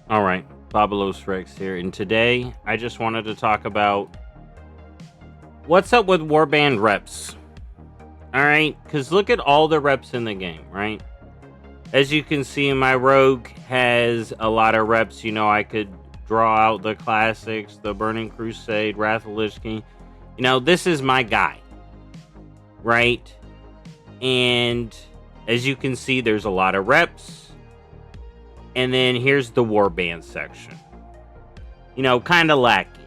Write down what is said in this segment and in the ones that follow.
All right, BobalosRex here, and today I just wanted to talk about what's up with Warband reps. All right, because look at all the reps in the game, right? As you can see, my rogue has a lot of reps. You know, I could draw out the classics, the Burning Crusade, Wrath of Lich King. You know, this is my guy, right? And as you can see, there's a lot of reps. And then here's the Warband section. You know, kind of lacking.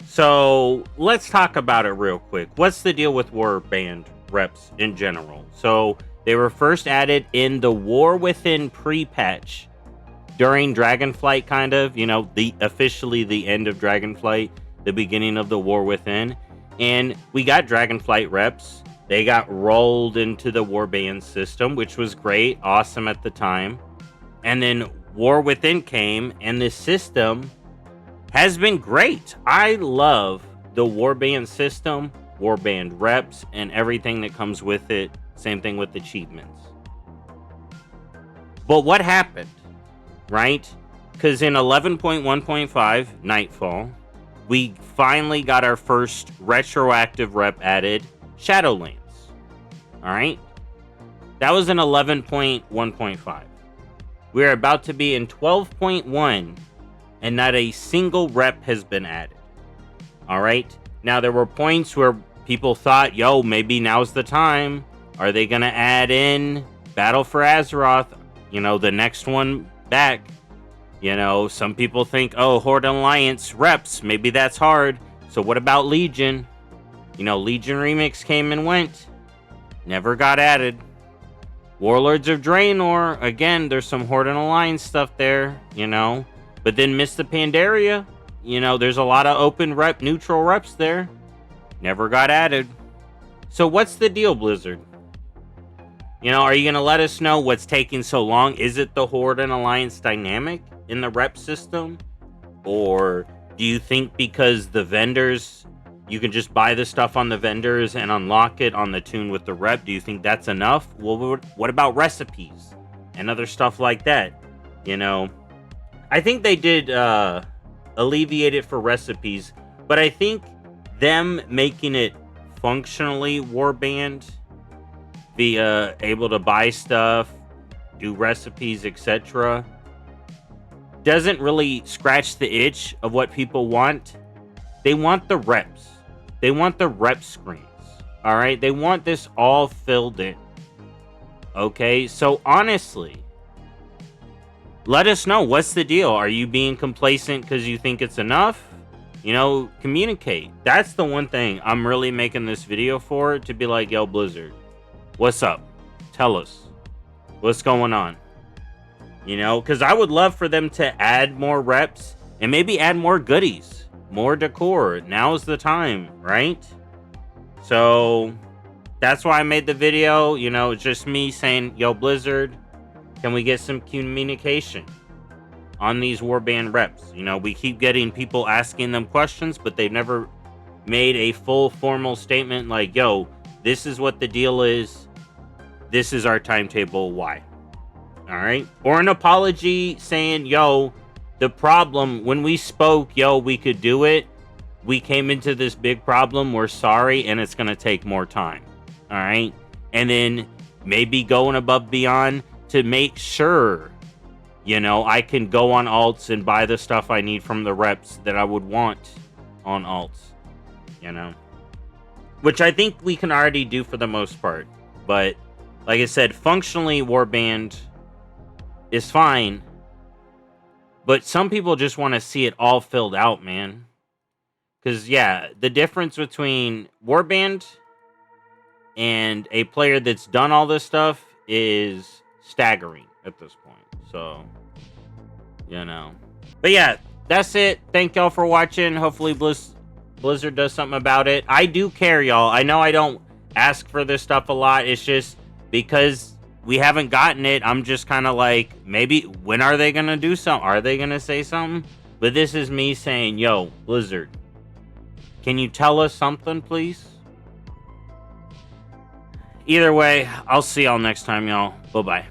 So let's talk about it real quick. What's the deal with Warband reps in general? So they were first added in the War Within pre-patch during Dragonflight, kind of. You know, officially the end of Dragonflight, the beginning of the War Within. And we got Dragonflight reps. They got rolled into the Warband system, which was great, awesome at the time. And then War Within came, and this system has been great. I love the Warband system, Warband reps, and everything that comes with it. Same thing with achievements. But what happened, right? Because in 11.1.5 Nightfall, we finally got our first retroactive rep added, Shadowlands. All right? That was in 11.1.5. We're about to be in 12.1, and not a single rep has been added. All right? Now, there were points where people thought, yo, maybe now's the time. Are they going to add in Battle for Azeroth? You know, the next one back. You know, some people think, oh, Horde Alliance reps. Maybe that's hard. So what about Legion? You know, Legion Remix came and went. Never got added. Warlords of Draenor, again, there's some Horde and Alliance stuff there, you know. But then Mist of Pandaria, you know, there's a lot of open rep, neutral reps there. Never got added. So what's the deal, Blizzard? You know, are you going to let us know what's taking so long? Is it the Horde and Alliance dynamic in the rep system? Or do you think because the vendors, you can just buy the stuff on the vendors and unlock it on the tune with the rep? Do you think that's enough? Well, what about recipes and other stuff like that? You know, I think they did alleviate it for recipes, but I think them making it functionally Warband, be able to buy stuff, do recipes, etc., doesn't really scratch the itch of what people want. They want the reps. They want the rep screens. All right? They want this all filled in. Okay? So honestly, let us know. What's the deal? Are you being complacent because you think it's enough? You know, communicate. That's the one thing I'm really making this video for, to be like, yo, Blizzard, what's up? Tell us. What's going on? You know, because I would love for them to add more reps and maybe add more goodies, more decor. Now's the time, right? So that's why I made the video. You know, it's just me saying, yo, Blizzard, can we get some communication on these Warband reps? You know, we keep getting people asking them questions, but they've never made a full formal statement like, yo, this is what the deal is. This is our timetable. Why? All right. Or an apology saying, yo, the problem when we spoke, yo, we could do it. We came into this big problem. We're sorry. And it's going to take more time. All right. And then maybe going above beyond to make sure, you know, I can go on alts and buy the stuff I need from the reps that I would want on alts, you know, which I think we can already do for the most part. But like I said, functionally, Warband is fine. But some people just want to see it all filled out, man. Because, yeah, the difference between Warband and a player that's done all this stuff is staggering at this point. So, you know. But, yeah, that's it. Thank y'all for watching. Hopefully Blizzard does something about it. I do care, y'all. I know I don't ask for this stuff a lot. It's just because we haven't gotten it. I'm just kind of like, maybe, when are they going to do something? Are they going to say something? But this is me saying, yo, Blizzard, can you tell us something, please? Either way, I'll see y'all next time, y'all. Bye-bye.